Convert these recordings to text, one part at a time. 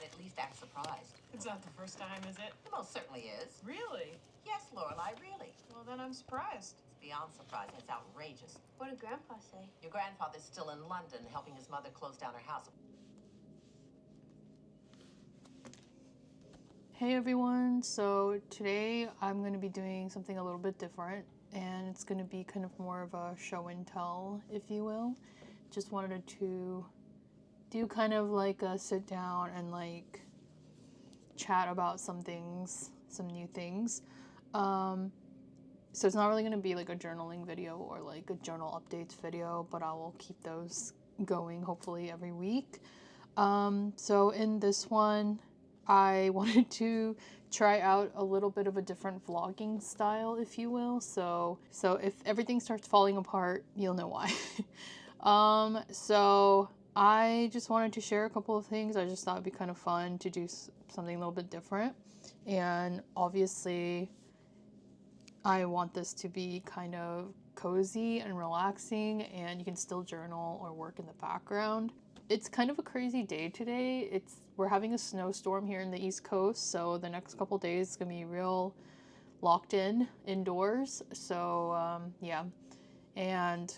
at least act surprised. It's not the first time, is it? It most certainly is. Really? Yes, Lorelai, really. Well, then I'm surprised. It's beyond surprising. It's outrageous. What did Grandpa say? Your grandfather's still in London helping his mother close down her house. Hey everyone, so today I'm going to be doing something a little bit different, and it's going to be kind of more of a show and tell, if you will. Just wanted to do kind of like a sit down and like chat about some things, some new things. So it's not really going to be like a journaling video or like a journal updates video, but I will keep those going hopefully every week. So in this one, I wanted to try out a little bit of a different vlogging style, if you will. So if everything starts falling apart, you'll know why. So I just wanted to share a couple of things. I just thought it'd be kind of fun to do something a little bit different. And obviously, I want this to be kind of cozy and relaxing, and you can still journal or work in the background. It's kind of a crazy day today. We're having a snowstorm here in the East Coast, so the next couple days is gonna be real locked in indoors. So yeah, and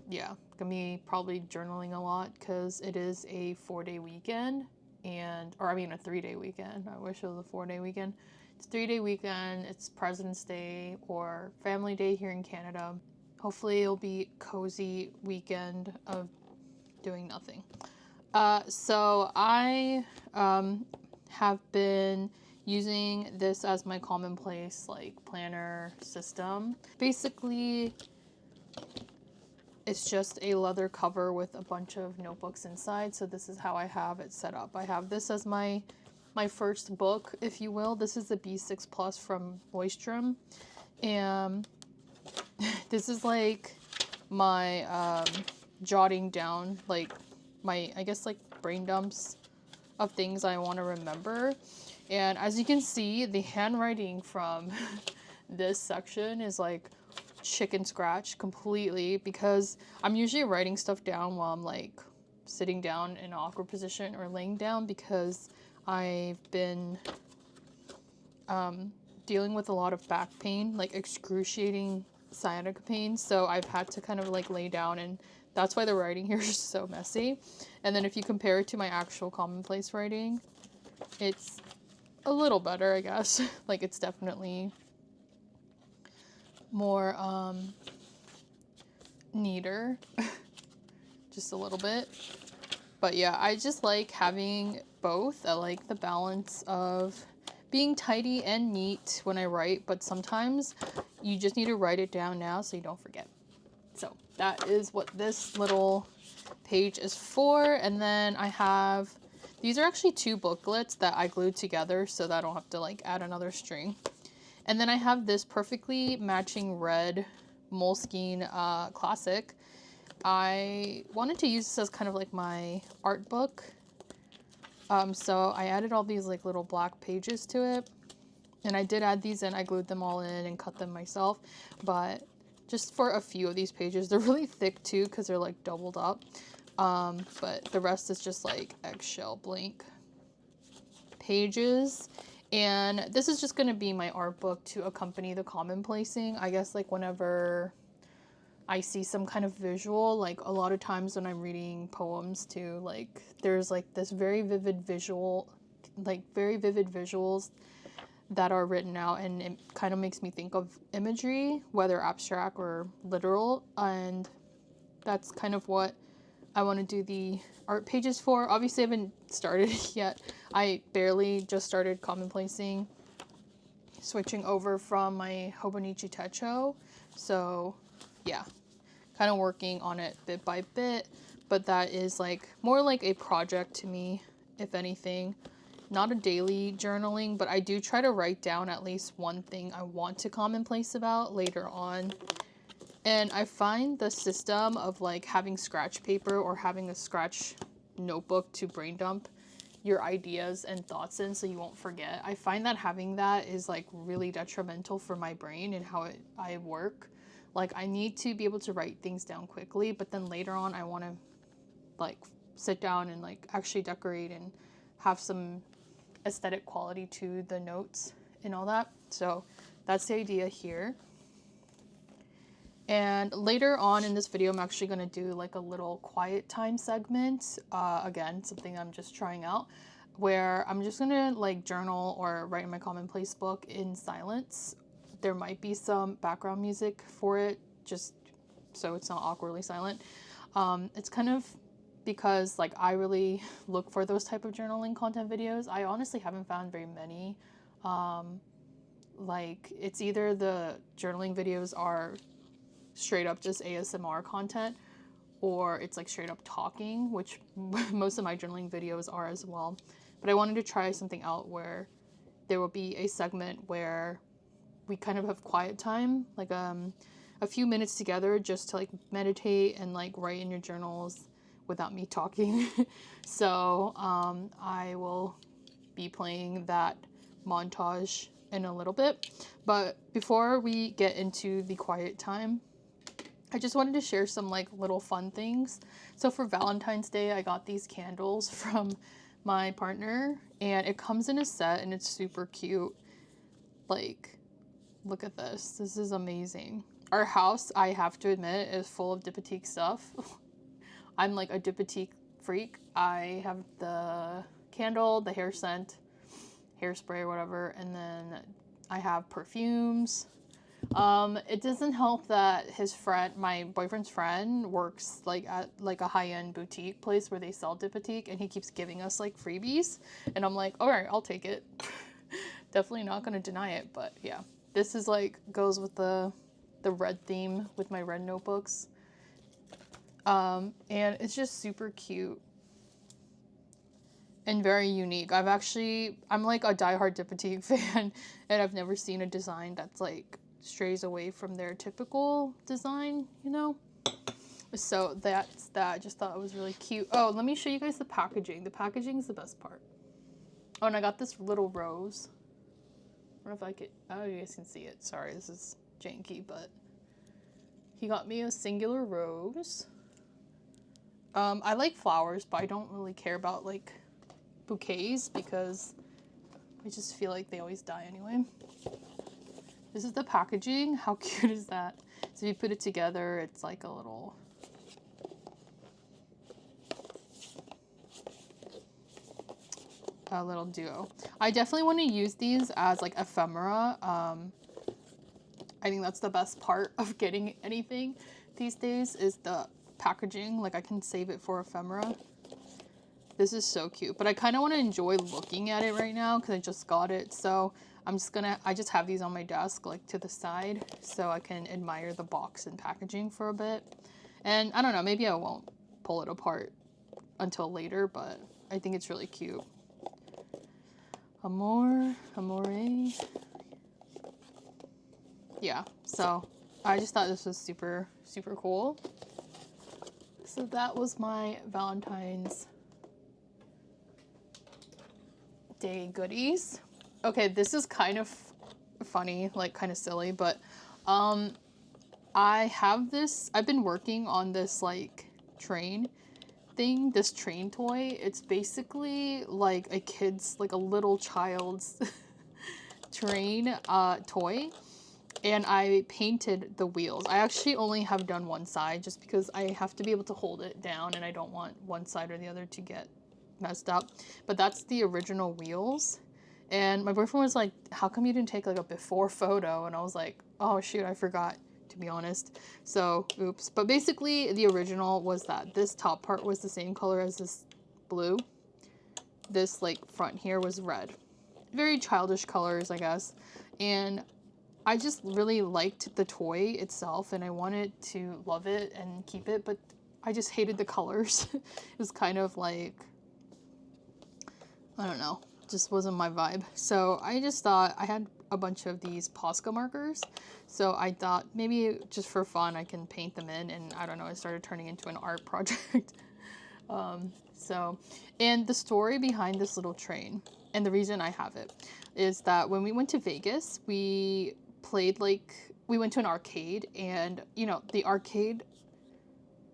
yeah, gonna be probably journaling a lot because it is a 4-day weekend, or I mean a 3-day weekend. I wish it was a 4-day weekend. It's a 3-day weekend. It's President's Day or Family Day here in Canada. Hopefully it'll be a cozy weekend of doing nothing. So I have been using this as my Commonplace like planner system. Basically, it's just a leather cover with a bunch of notebooks inside. So this is how I have it set up. I have this as my first book, if you will. This is the B6 Plus from Moleskine, and this is like my jotting down, like my, I guess, like brain dumps of things I want to remember. And as you can see, the handwriting from this section is like chicken scratch completely, because I'm usually writing stuff down while I'm like sitting down in an awkward position or laying down, because I've been dealing with a lot of back pain, like excruciating sciatica pain. So I've had to kind of like lay down, and that's why the writing here is so messy. And then if you compare it to my actual Commonplace writing, it's a little better, I guess. Like it's definitely more neater, just a little bit. But yeah, I just like having both. I like the balance of being tidy and neat when I write, but sometimes you just need to write it down now so you don't forget. So that is what this little page is for. And then I have, these are actually 2 booklets that I glued together so that I don't have to like add another string. And then I have this perfectly matching red Moleskine Classic. I wanted to use this as kind of like my art book. So I added all these like little black pages to it. And I did add these in. I glued them all in and cut them myself. But just for a few of these pages, they're really thick too because they're like doubled up. But the rest is just like eggshell blank pages. And this is just going to be my art book to accompany the commonplacing. I guess like whenever I see some kind of visual, like a lot of times when I'm reading poems too, like there's like this very vivid visual, like very vivid visuals that are written out, and it kind of makes me think of imagery, whether abstract or literal. And that's kind of what I want to do the art pages for. Obviously I haven't started yet. I barely just started commonplacing, switching over from my Hobonichi Techo. So yeah, kind of working on it bit by bit, but that is like more like a project to me, if anything. Not a daily journaling, but I do try to write down at least one thing I want to commonplace about later on. And I find the system of like having scratch paper or having a scratch notebook to brain dump your ideas and thoughts in so you won't forget. I find that having that is like really detrimental for my brain and how I work. Like I need to be able to write things down quickly, but then later on I want to like sit down and like actually decorate and have some aesthetic quality to the notes and all that. So that's the idea here. And later on in this video, I'm actually going to do like a little quiet time segment. Again, something I'm just trying out, where I'm just going to like journal or write in my Commonplace book in silence. There might be some background music for it, just so it's not awkwardly silent. It's kind of because like I really look for those type of journaling content videos. I honestly haven't found very many. Like it's either the journaling videos are straight up just ASMR content, or it's like straight up talking, which most of my journaling videos are as well. But I wanted to try something out where there will be a segment where we kind of have quiet time, like a few minutes together just to like meditate and like write in your journals without me talking. So I will be playing that montage in a little bit. But before we get into the quiet time, I just wanted to share some like little fun things. So for Valentine's Day, I got these candles from my partner, and it comes in a set and it's super cute. Like, look at this. This is amazing. Our house, I have to admit, is full of Diptyque stuff. I'm like a Diptyque freak. I have the candle, the hair scent, hairspray or whatever, and then I have perfumes. It doesn't help that his friend, my boyfriend's friend, works like at like a high-end boutique place where they sell Diptyque, and he keeps giving us like freebies, and I'm like, all right, I'll take it. Definitely not gonna deny it, but yeah, this is like goes with the red theme with my red notebooks. And it's just super cute and very unique. I'm like a diehard Diptyque fan, and I've never seen a design that's like strays away from their typical design, you know? So that's that. I just thought it was really cute. Oh, let me show you guys the packaging. The packaging is the best part. Oh, and I got this little rose. I don't know if I could, oh, you guys can see it. Sorry, this is janky, but he got me a singular rose. I like flowers, but I don't really care about like bouquets because I just feel like they always die anyway. This is the packaging. How cute is that? So if you put it together, it's like a little duo. I definitely want to use these as like ephemera. I think that's the best part of getting anything these days is the packaging. Like I can save it for ephemera. This is so cute, but I kind of want to enjoy looking at it right now because I just got it. So I just have these on my desk like to the side so I can admire the box and packaging for a bit. And I don't know, maybe I won't pull it apart until later, but I think it's really cute. Amore. Yeah, so I just thought this was super, super cool. So that was my Valentine's Day goodies. Okay, this is kind of funny, like kind of silly, but I've been working on this like train thing, this train toy. It's basically like a little child's train toy, and I painted the wheels. I actually only have done one side just because I have to be able to hold it down and I don't want one side or the other to get messed up. But that's the original wheels. And my boyfriend was like, how come you didn't take like a before photo? And I was like, oh shoot, I forgot, to be honest. So oops. But basically the original was that this top part was the same color as this blue. This like front here was red. Very childish colors, I guess. And I just really liked the toy itself and I wanted to love it and keep it, but I just hated the colors. It was kind of like, I don't know, just wasn't my vibe. So I just thought I had a bunch of these Posca markers. So I thought maybe just for fun, I can paint them in, and I don't know, it started turning into an art project. And the story behind this little train, and the reason I have it, is that when we went to Vegas, we went to an arcade, and you know, the arcade,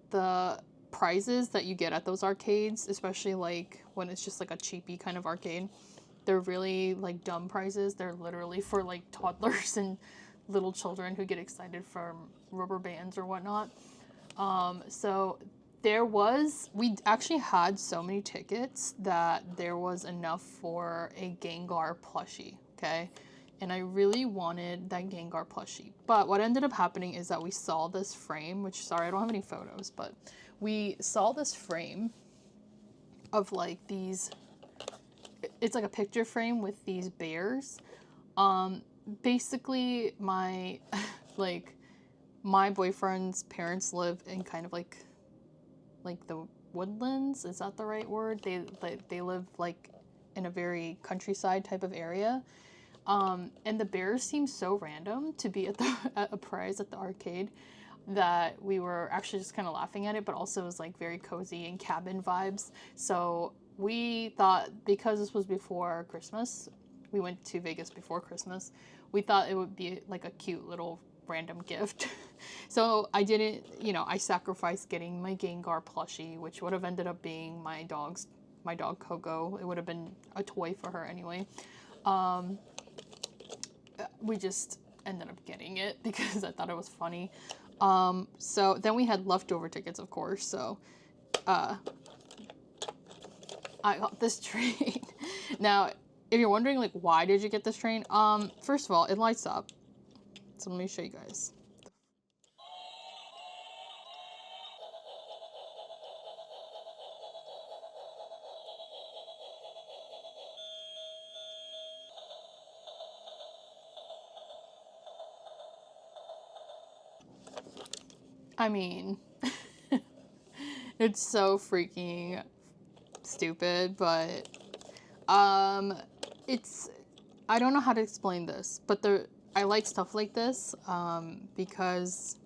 the prizes that you get at those arcades, especially like when it's just like a cheapy kind of arcade. They're really like dumb prices. They're literally for like toddlers and little children who get excited for rubber bands or whatnot. So we actually had so many tickets that there was enough for a Gengar plushie, okay? And I really wanted that Gengar plushie. But what ended up happening is that we saw this frame, which, sorry, I don't have any photos, but we saw this frame of like these, it's like a picture frame with these bears. Basically my, like, my boyfriend's parents live in kind of like the woodlands, is that the right word? They live like in a very countryside type of area. And the bears seemed so random to be at a prize at the arcade that we were actually just kind of laughing at it, but also it was like very cozy and cabin vibes. So we thought, because this was before Christmas, we went to Vegas before Christmas, we thought it would be like a cute little random gift. So I didn't, I sacrificed getting my Gengar plushie, which would have ended up being my dog Coco. It would have been a toy for her anyway. We just ended up getting it because I thought it was funny. So then we had leftover tickets, of course. So I got this train. Now, if you're wondering, like, why did you get this train? First of all, it lights up. So let me show you guys. I mean, it's so freaking stupid, but it's, I don't know how to explain this, but I like stuff like this because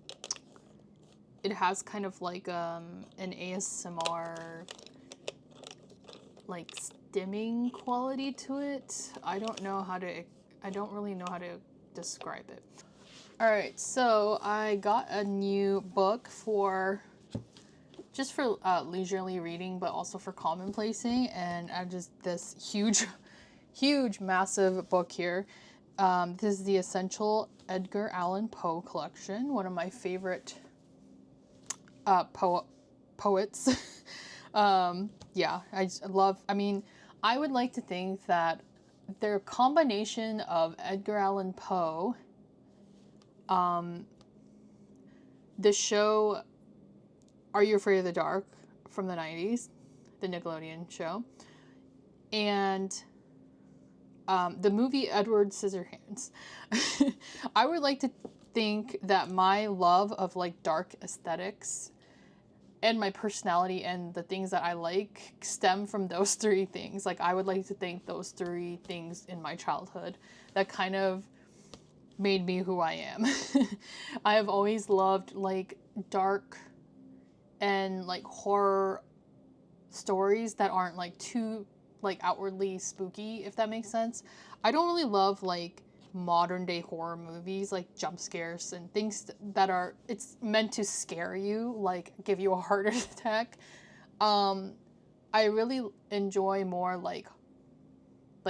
it has kind of like an ASMR like stimming quality to it. I don't really know how to describe it. All right, so I got a new book just for leisurely reading, but also for commonplacing, and I just this huge, massive book here. This is the Essential Edgar Allan Poe collection, one of my favorite poets. Yeah, I would like to think that their combination of Edgar Allan Poe, the show Are You Afraid of the Dark from the 90s, the Nickelodeon show, and the movie Edward Scissorhands. I would like to think that my love of like dark aesthetics and my personality and the things that I like stem from those three things. Like, I would like to think those three things in my childhood that kind of made me who I am. I have always loved like dark and like horror stories that aren't like too like outwardly spooky, if that makes sense. I don't really love like modern day horror movies, like jump scares and things that are, it's meant to scare you, like give you a heart attack. I really enjoy more like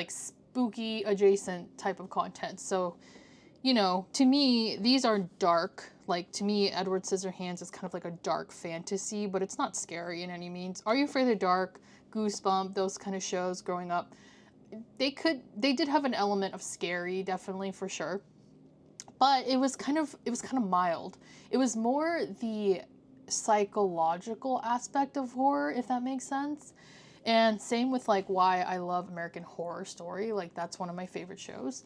spooky adjacent type of content. So, to me, these are dark. Like, to me, Edward Scissorhands is kind of like a dark fantasy, but it's not scary in any means. Are You Afraid of the Dark, Goosebumps, those kind of shows growing up, they did have an element of scary, definitely, for sure. But it was kind of mild. It was more the psychological aspect of horror, if that makes sense. And same with like why I love American Horror Story. Like, that's one of my favorite shows.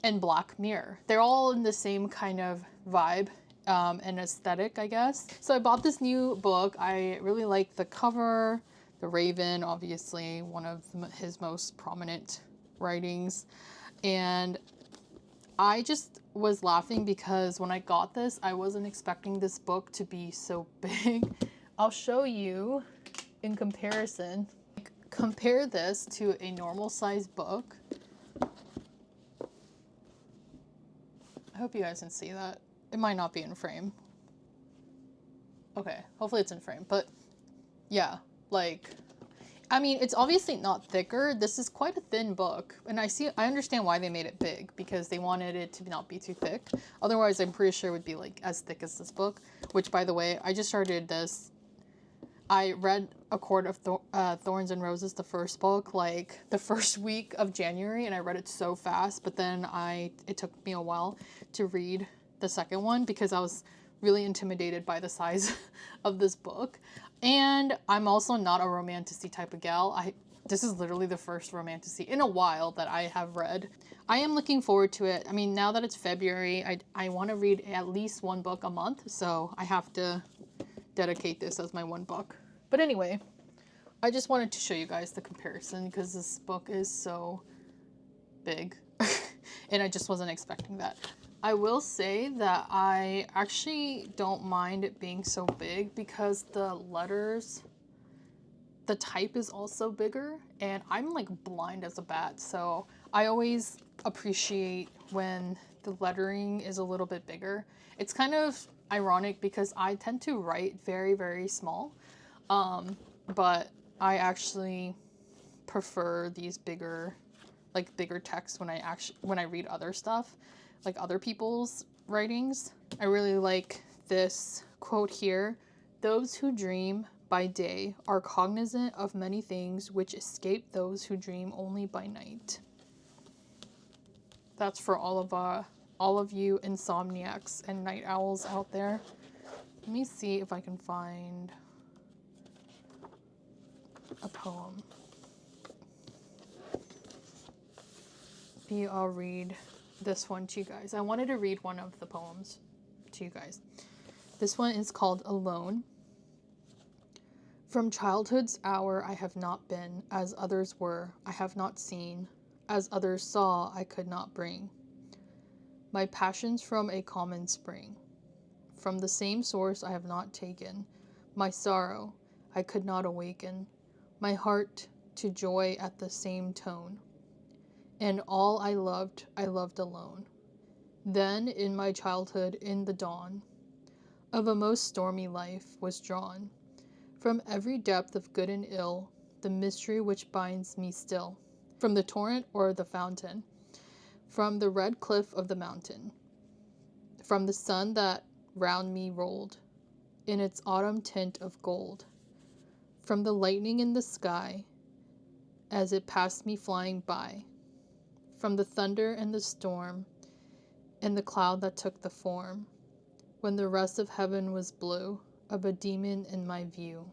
And Black Mirror. They're all in the same kind of vibe and aesthetic, I guess. So I bought this new book. I really like the cover, the Raven, obviously, one of his most prominent writings. And I just was laughing because when I got this, I wasn't expecting this book to be so big. I'll show you in comparison. Compare this to a normal sized book. I hope you guys can see that. It might not be in frame. Okay, hopefully it's in frame, but yeah, like, I mean, it's obviously not thicker. This is quite a thin book. And I understand why they made it big, because they wanted it to not be too thick. Otherwise, I'm pretty sure it would be like as thick as this book, which, by the way, I just started this. I read A Court of Thorns and Roses, the first book, like the first week of January, and I read it so fast, but then it took me a while to read the second one because I was really intimidated by the size of this book. And I'm also not a romantic-y type of gal. This is literally the first romantic-y in a while that I have read. I am looking forward to it. I mean, now that it's February, I want to read at least one book a month, so I have to dedicate this as my one book. But anyway, I just wanted to show you guys the comparison because this book is so big and I just wasn't expecting that. I will say that I actually don't mind it being so big because the letters, the type is also bigger, and I'm like blind as a bat, so I always appreciate when the lettering is a little bit bigger. It's kind of ironic because I tend to write very, very small, but I actually prefer these bigger text when I read other stuff, like other people's writings. I really like this quote here: "Those who dream by day are cognizant of many things which escape those who dream only by night." That's for all of you insomniacs and night owls out there. Let me see if I can find a poem. Maybe I'll read this one to you guys. I wanted to read one of the poems to you guys. This one is called Alone. From childhood's hour I have not been, as others were, I have not seen, as others saw I could not bring. My passions from a common spring. From the same source I have not taken. My sorrow I could not awaken. My heart to joy at the same tone. And all I loved alone. Then in my childhood, in the dawn of a most stormy life, was drawn from every depth of good and ill the mystery which binds me still, from the torrent or the fountain, from the red cliff of the mountain, from the sun that round me rolled in its autumn tint of gold, from the lightning in the sky as it passed me flying by, from the thunder and the storm and the cloud that took the form, when the rest of heaven was blue, of a demon in my view.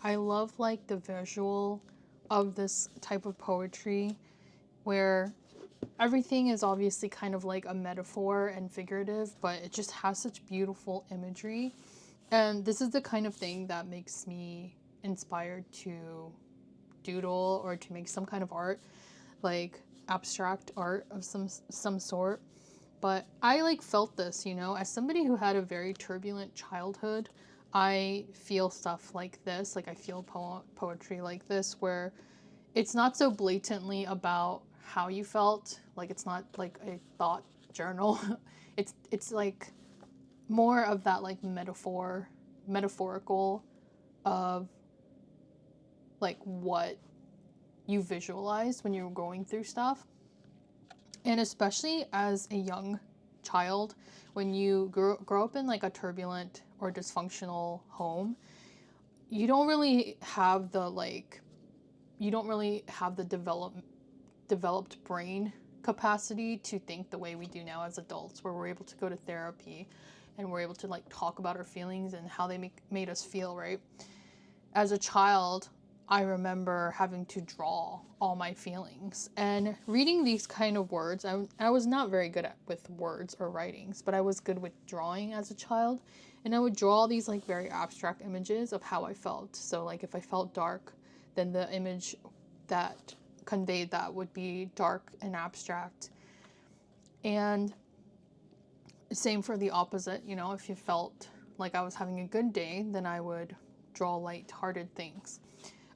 I love like the visual of this type of poetry where everything is obviously kind of like a metaphor and figurative, but it just has such beautiful imagery. And this is the kind of thing that makes me inspired to doodle or to make some kind of art, like abstract art of some sort. But I like felt this, you know, as somebody who had a very turbulent childhood, I feel stuff like this, like I feel poetry like this, where it's not so blatantly about how you felt, like it's not like a thought journal. It's like more of that like metaphorical of like what you visualized when you were going through stuff. And especially as a young child, when you grow up in like a turbulent or dysfunctional home, you don't really have the developed brain capacity to think the way we do now as adults, where we're able to go to therapy and we're able to like talk about our feelings and how they made us feel, right? As a child, I remember having to draw all my feelings and reading these kind of words. I was not very good with words or writings, but I was good with drawing as a child. And I would draw these like very abstract images of how I felt. So like if I felt dark, then the image that conveyed that would be dark and abstract. And same for the opposite, you know, if you felt like I was having a good day, then I would draw light-hearted things.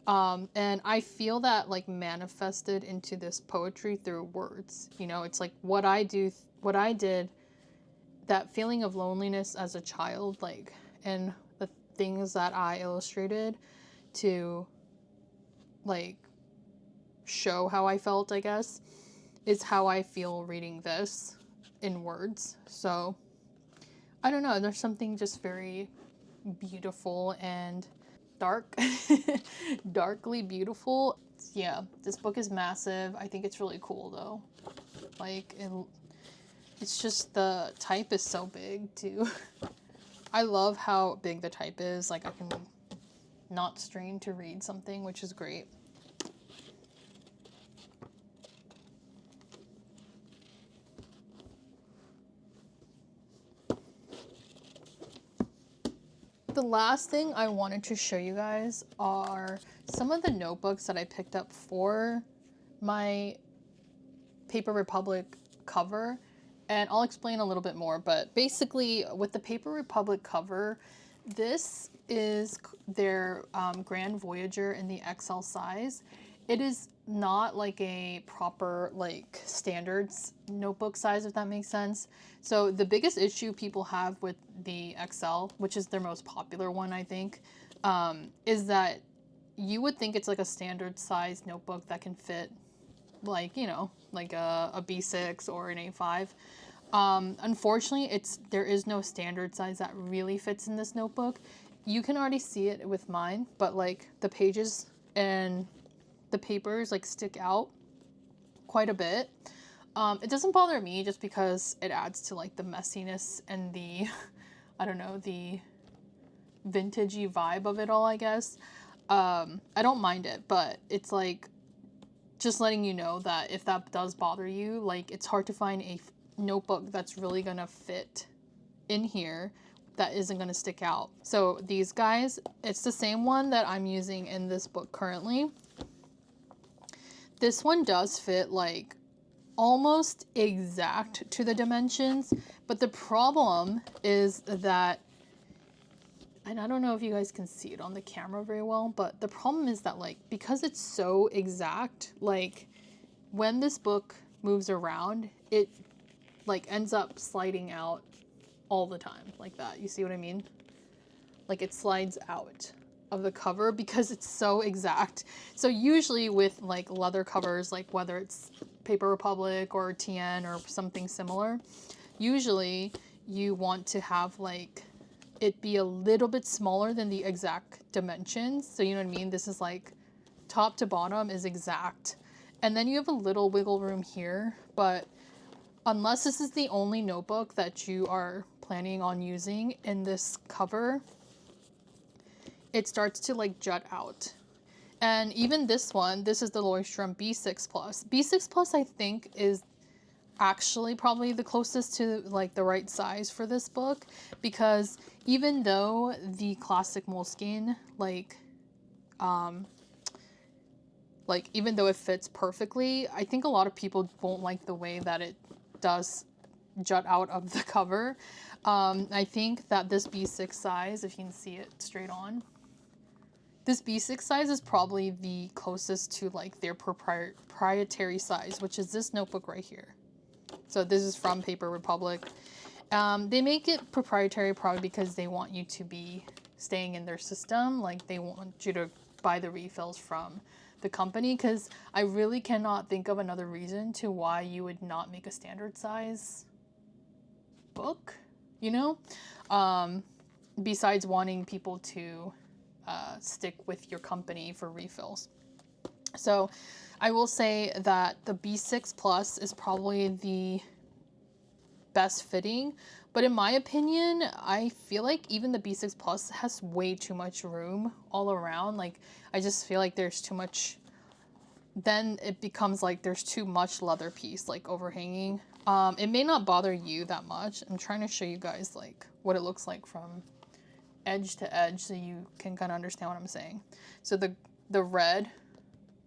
And I feel that like manifested into this poetry through words. You know, it's like what I did that feeling of loneliness as a child, like, and the things that I illustrated to, like, show how I felt, I guess, is how I feel reading this in words. So, I don't know, there's something just very beautiful and dark, darkly beautiful. Yeah, this book is massive. I think it's really cool, though. Like, it's just the type is so big, too. I love how big the type is. Like, I can not strain to read something, which is great. The last thing I wanted to show you guys are some of the notebooks that I picked up for my Paper Republic cover, and I'll explain a little bit more, but basically with the Paper Republic cover, this is their Grand Voyager in the XL size. It is not like a proper, like, standards notebook size, if that makes sense. So the biggest issue people have with the XL, which is their most popular one, I think, is that you would think it's like a standard size notebook that can fit, like, you know, like a B6 or an A5. Unfortunately, there is no standard size that really fits in this notebook. You can already see it with mine, but, like, the pages and the papers, like, stick out quite a bit. It doesn't bother me just because it adds to, like, the messiness and the, I don't know, the vintagey vibe of it all, I guess. I don't mind it, but it's, like, just letting you know that if that does bother you, like, it's hard to find a notebook that's really gonna fit in here that isn't gonna stick out. So these guys, it's the same one that I'm using in this book currently. This one does fit, like, almost exact to the dimensions, but the problem is that, and I don't know if you guys can see it on the camera very well, but the problem is that, like, because it's so exact, like, when this book moves around, it, like, ends up sliding out all the time, like that. You see what I mean? Like, it slides out of the cover because it's so exact. So usually with, like, leather covers, like whether it's Paper Republic or TN or something similar, usually you want to have, like, it be a little bit smaller than the exact dimensions. So you know what I mean? This is, like, top to bottom is exact. And then you have a little wiggle room here, but unless this is the only notebook that you are planning on using in this cover, it starts to, like, jut out. And even this one, this is the Leuchtturm B6 Plus. B6 Plus, I think, is actually probably the closest to, like, the right size for this book, because even though the classic Moleskine, like, even though it fits perfectly, I think a lot of people won't like the way that it does jut out of the cover. I think that this B6 size, if you can see it straight on, this B6 size is probably the closest to, like, their proprietary size, which is this notebook right here. So this is from Paper Republic. They make it proprietary probably because they want you to be staying in their system. Like, they want you to buy the refills from the company, because I really cannot think of another reason to why you would not make a standard size book, you know? Besides wanting people to stick with your company for refills. So I will say that the B6 Plus is probably the best fitting, but in my opinion, I feel like even the B6 Plus has way too much room all around. Like, I just feel like there's too much, then it becomes like there's too much leather piece, like, overhanging. It may not bother you that much. I'm trying to show you guys, like, what it looks like from edge to edge so you can kind of understand what I'm saying. So the red,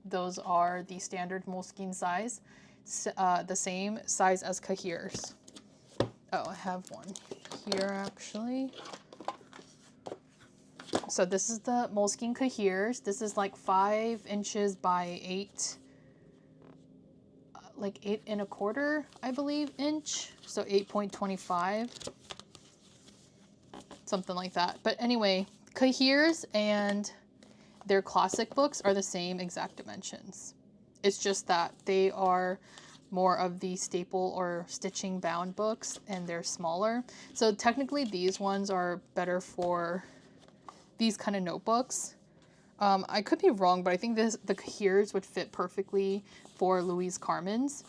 those are the standard Moleskine size, the same size as Cahier's. Oh, I have one here actually. So this is the Moleskine Cahier's. This is like 5 inches by 8, like 8.25, I believe, inch. So 8.25, something like that. But anyway, Cahier's and their classic books are the same exact dimensions. It's just that they are more of the staple or stitching bound books and they're smaller. So technically these ones are better for these kind of notebooks. I could be wrong, but I think the Cahiers would fit perfectly for Louise Carmen's,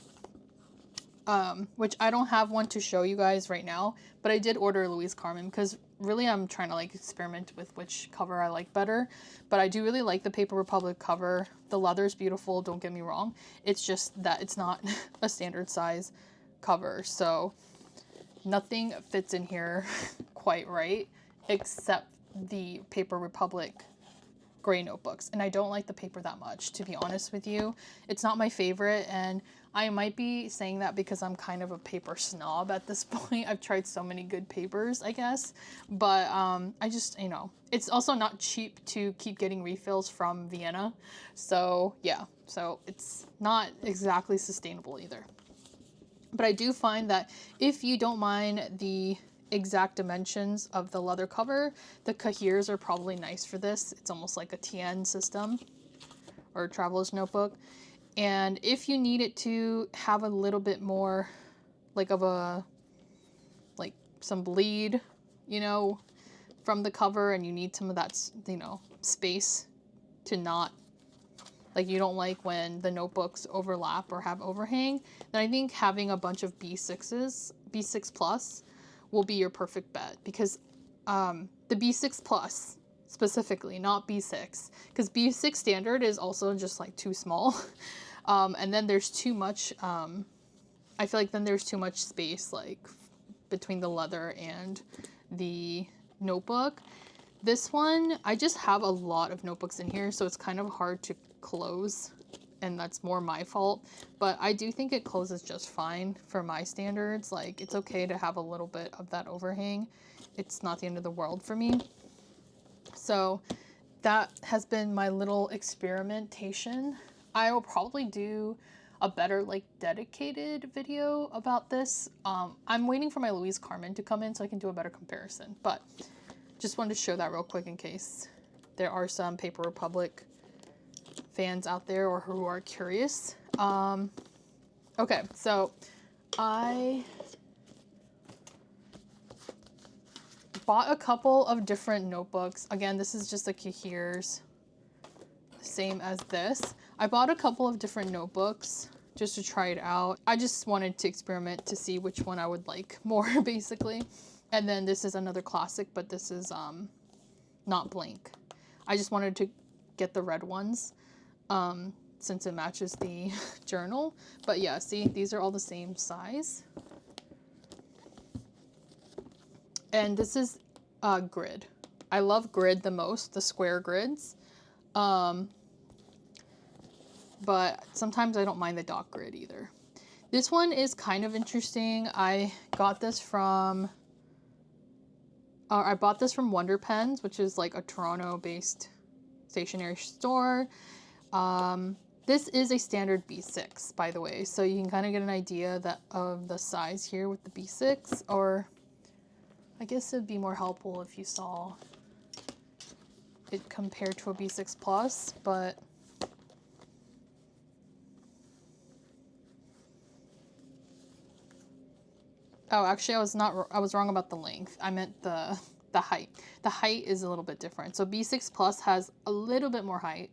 which I don't have one to show you guys right now, but I did order Louise Carmen because really I'm trying to like experiment with which cover I like better. But I do really like the Paper Republic cover. The leather's beautiful, don't get me wrong. It's just that it's not a standard size cover, so nothing fits in here quite right except the Paper Republic gray notebooks, and I don't like the paper that much, to be honest with you. It's not my favorite, and I might be saying that because I'm kind of a paper snob at this point. I've tried so many good papers, I guess, but I just, you know, it's also not cheap to keep getting refills from Vienna, so yeah, so it's not exactly sustainable either. But I do find that if you don't mind the exact dimensions of the leather cover, the Cahiers are probably nice for this. It's almost like a TN system or a traveler's notebook. And if you need it to have a little bit more like of a, like some bleed, you know, from the cover, and you need some of that, you know, space to not, like you don't like when the notebooks overlap or have overhang, then I think having a bunch of B6s, B6 Plus, will be your perfect bet, because the B6 Plus specifically, not B6, because B6 standard is also just like too small. And then there's too much, I feel like then there's too much space like between the leather and the notebook. This one, I just have a lot of notebooks in here, so it's kind of hard to close, and that's more my fault, but I do think it closes just fine for my standards. Like, it's okay to have a little bit of that overhang. It's not the end of the world for me. So that has been my little experimentation. I will probably do a better like dedicated video about this. I'm waiting for my Louise Carmen to come in so I can do a better comparison, but just wanted to show that real quick in case there are some Paper Republic fans out there or who are curious. Okay, so I bought a couple of different notebooks. Again, this is just a Cahier's, same as this. I bought a couple of different notebooks just to try it out. I just wanted to experiment to see which one I would like more, basically. And then this is another classic, but this is not blank. I just wanted to get the red ones since it matches the journal. But yeah, see, these are all the same size. And this is grid. I love grid the most, the square grids. But sometimes I don't mind the dot grid either. This one is kind of interesting. I got this from, I bought this from Wonder Pens, which is like a Toronto-based stationery store. This is a standard B6, by the way, so you can kind of get an idea of the size here with the B6, or I guess it'd be more helpful if you saw it compared to a B6 Plus, but oh, actually, I was wrong about the length. I meant the height. The height is a little bit different. So B6 Plus has a little bit more height,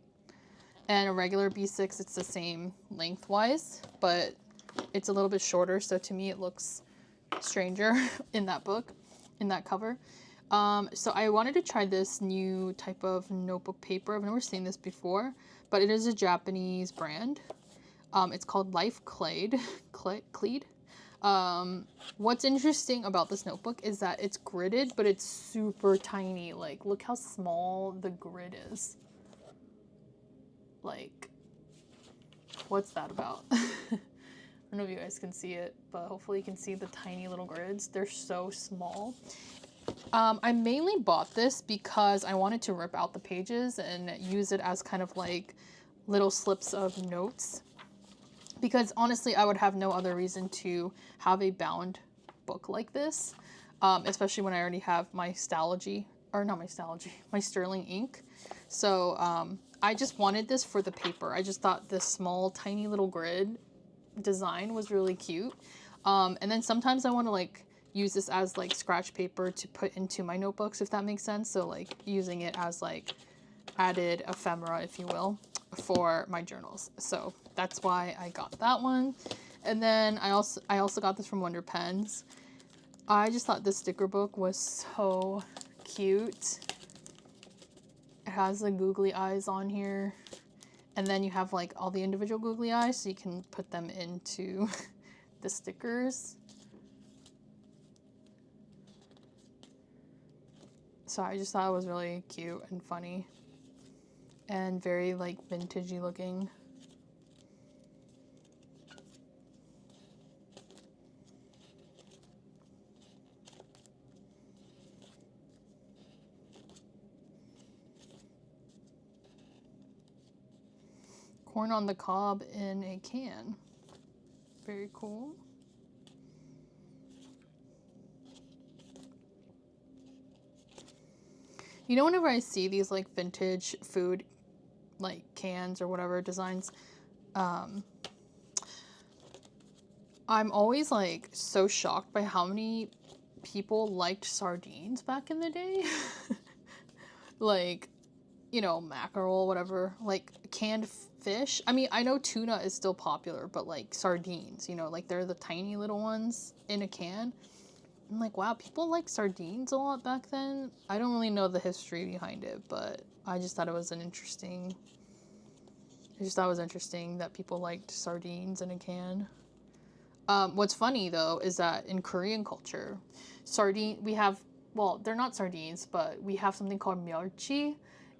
and a regular B6, it's the same lengthwise, but it's a little bit shorter. So to me, it looks stranger in that book, in that cover. So I wanted to try this new type of notebook paper. I've never seen this before, but it is a Japanese brand. It's called Life Clade. What's interesting about this notebook is that it's gridded, but it's super tiny. Like, look how small the grid is. Like, what's that about? I don't know if you guys can see it, but hopefully you can see the tiny little grids. They're so small. I mainly bought this because I wanted to rip out the pages and use it as kind of like little slips of notes. because honestly, I would have no other reason to have a bound book like this, especially when I already have my Stalogy, or not my Stalogy, my Sterling ink. So I just wanted this for the paper. I just thought this small, tiny little grid design was really cute. And then sometimes I want to like use this as like scratch paper to put into my notebooks, if that makes sense. So like using it as like added ephemera, if you will, for my journals. So that's why I got that one. And then I also got this from Wonder Pens. I just thought this sticker book was so cute. It has the googly eyes on here. And then you have like all the individual googly eyes, so you can put them into the stickers. So I just thought it was really cute and funny. And very like vintagey looking. Corn on the cob in a can. Very cool. You know, whenever I see these like vintage food like cans or whatever designs, I'm always like so shocked by how many people liked sardines back in the day. Like, you know, mackerel, whatever, like canned fish. I mean, I know tuna is still popular, but like sardines, you know, like they're the tiny little ones in a can. I'm like, wow, people like sardines a lot back then. I don't really know the history behind it, but I just thought it was interesting that people liked sardines in a can. What's funny though is that in Korean culture, we have, well, they're not sardines, but we have something called 멸치,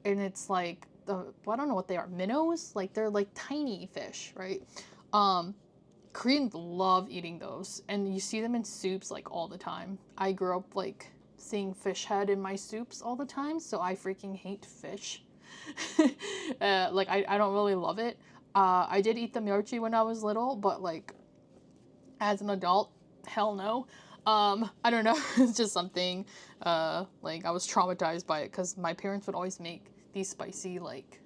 and it's like well, I don't know what they are, minnows, like they're like tiny fish, right? Koreans love eating those, and you see them in soups like all the time. I grew up like seeing fish head in my soups all the time, so I freaking hate fish. Like I don't really love it. I did eat the 멸치 when I was little, but like as an adult, hell no. I don't know. It's just something, like I was traumatized by it because my parents would always make these spicy like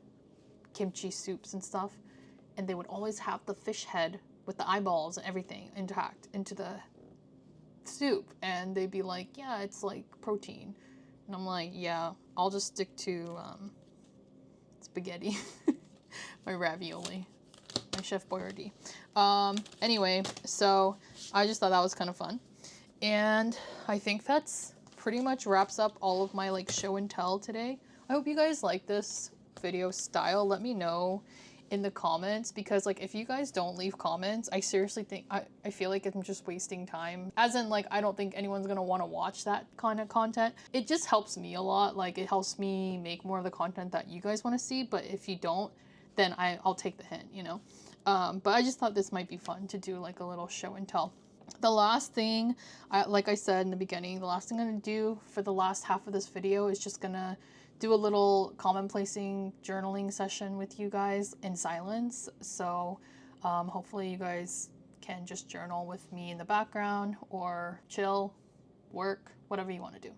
kimchi soups and stuff, and they would always have the fish head with the eyeballs and everything intact into the soup, and they'd be like, yeah, it's like protein, and I'm like, yeah, I'll just stick to spaghetti. My ravioli, my Chef Boyardee. Anyway, so I just thought that was kind of fun. And I think that's pretty much wraps up all of my like show and tell today. I hope you guys like this video style. Let me know in the comments, because like if you guys don't leave comments, I seriously think I feel like I'm just wasting time. As in like I don't think anyone's gonna want to watch that kind of content. It just helps me a lot. Like it helps me make more of the content that you guys want to see. But if you don't, then I'll take the hint, you know. But I just thought this might be fun to do like a little show and tell. The last thing, like I said in the beginning, the last thing I'm going to do for the last half of this video is just going to do a little commonplacing journaling session with you guys in silence. So hopefully you guys can just journal with me in the background or chill, work, whatever you want to do.